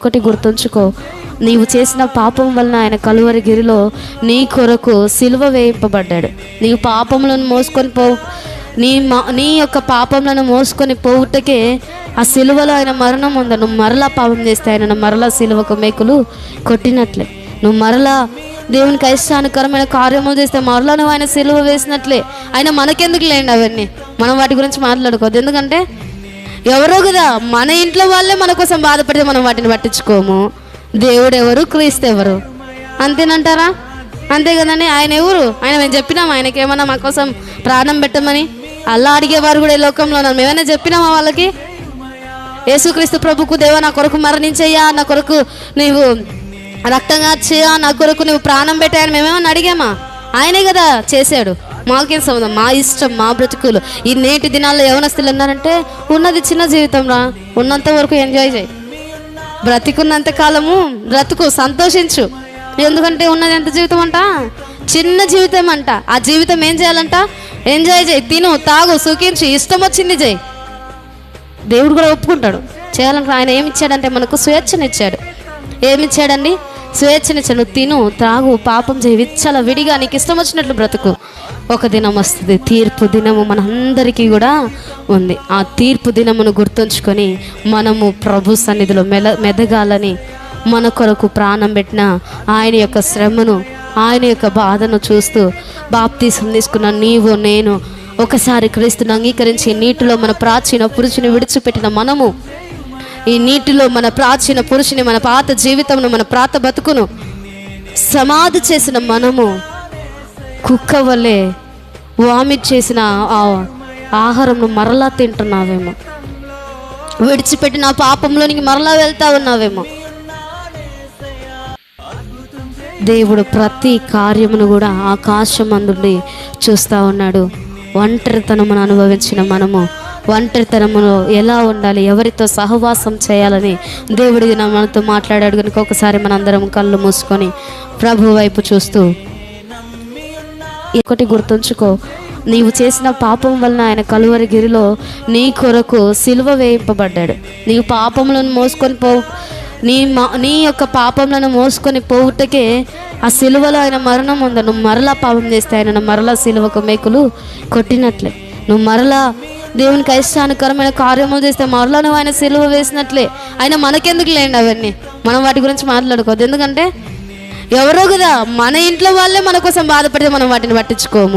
ఒకటి గుర్తుంచుకో, నీవు చేసిన పాపం వలన ఆయన కలువరి గిరిలో నీ కొరకు సిలువ వేయింపబడ్డాడు. నీవు పాపములను మోసుకొని నీ యొక్క పాపములను మోసుకొని పోవుటకే ఆ సిలువలో ఆయన మరణం ఉందా. నువ్వు మరలా పాపం చేస్తే ఆయన మరలా సిలువకు మేకులు కొట్టినట్లే, నువ్వు మరలా దేవునికి ఇష్టానుకరమైన కార్యములు చేస్తే మరలా నువ్వు ఆయన సిలువ వేసినట్లే. ఆయన మనకెందుకు లేండి అవన్నీ, మనం వాటి గురించి మాట్లాడుకోవద్దు. ఎందుకంటే ఎవరో కదా, మన ఇంట్లో వాళ్ళే మన కోసం బాధపడితే మనం వాటిని పట్టించుకోము. దేవుడు ఎవరు, క్రీస్తు ఎవరు, అంతేనంటారా? అంతే కదండి. ఆయన ఎవరు? ఆయన మేము చెప్పినాము ఆయనకి ఏమన్నా మా కోసం ప్రాణం పెట్టమని? అలా అడిగేవారు కూడా ఈ లోకంలో ఉన్నారు. మేమైనా చెప్పినామా వాళ్ళకి? యేసుక్రీస్తు ప్రభుకు, దేవా నా కొరకు మరణించయ్యా, నా కొరకు నీవు రక్తంగా చేయా, నా కొరకు నువ్వు ప్రాణం పెట్టాయని మేమేమన్నా అడిగామా? ఆయనే కదా చేశాడు. మాకేం సంబంధం? మా ఇష్టం, మా బ్రతుకులు. ఈ నేటి దినాల్లో యవనస్తులు ఉన్నారంటే ఉన్నది చిన్న జీవితం రా, ఉన్నంత వరకు ఎంజాయ్ చేయి, బ్రతికున్నంత కాలము బ్రతుకు, సంతోషించు. ఎందుకంటే ఉన్నది ఎంత జీవితం అంట, చిన్న జీవితం అంట. ఆ జీవితం ఏం చేయాలంట? ఎంజాయ్ చేయి, తిను, తాగు, సుఖించి, ఇష్టం వచ్చింది చేయి. దేవుడు కూడా ఒప్పుకుంటాడు చేయాలంటే. ఆయన ఏమి ఇచ్చాడంటే మనకు స్వేచ్ఛనిచ్చాడు. ఏమిచ్చాడండి? స్వేచ్ఛనిచ్చాడు. నువ్వు తిను, తాగు, పాపం చేయి, విచ్చల విడిగా నీకు ఇష్టం వచ్చినట్లు బ్రతుకు. ఒక దినం వస్తుంది, తీర్పు దినము మనందరికీ కూడా ఉంది. ఆ తీర్పు దినమును గుర్తుంచుకొని మనము ప్రభు సన్నిధిలో మెదగాలని, మన కొరకు ప్రాణం పెట్టిన ఆయన యొక్క శ్రమను, ఆయన యొక్క బాధను చూస్తూ బాప్తీసం తీసుకున్న నీవు నేను ఒకసారి క్రీస్తుని అంగీకరించి నీటిలో మన ప్రాచీన పురుషుని విడిచిపెట్టిన మనము, ఈ నీటిలో మన ప్రాచీన పురుషుని, మన పాత జీవితంను, మన పాత బతుకును సమాధి చేసిన మనము కుక్క వల్లే వామిట్ చేసిన ఆ ఆహారంను మరలా తింటున్నావేమో, విడిచిపెట్టిన పాపంలోనికి మరలా వెళ్తా ఉన్నావేమో. దేవుడు ప్రతి కార్యమును కూడా ఆకాశం అందుండి చూస్తూ ఉన్నాడు. ఒంటరితనమును అనుభవించిన మనము ఒంటరితనములో ఎలా ఉండాలి, ఎవరితో సహవాసం చేయాలని దేవుడి మనతో మాట్లాడాడు. కనుక ఒకసారి మనందరం కళ్ళు మూసుకొని ప్రభు వైపు చూస్తూ ఒకటి గుర్తుంచుకో, నీవు చేసిన పాపం వలన ఆయన కలువరి గిరిలో నీ కొరకు సిలువ వేయింపబడ్డాడు. నీవు పాపములను మోసుకొని నీ యొక్క పాపములను మోసుకొని పోవుటకే ఆ సిలువలో ఆయన మరణం ఉందా. నువ్వు మరలా పాపం చేస్తే ఆయన మరలా సిలువకు మేకులు కొట్టినట్లే, నువ్వు మరలా దేవునికి ఇష్టానుకరమైన కార్యములు చేస్తే మరలా నువ్వు ఆయన సిలువ వేసినట్లే. ఆయన మనకెందుకు లేండి అవన్నీ, మనం వాటి గురించి మాట్లాడుకోవద్దు. ఎందుకంటే ఎవరో కదా, మన ఇంట్లో వాళ్ళే మన కోసం బాధపడితే మనం వాటిని పట్టించుకోము.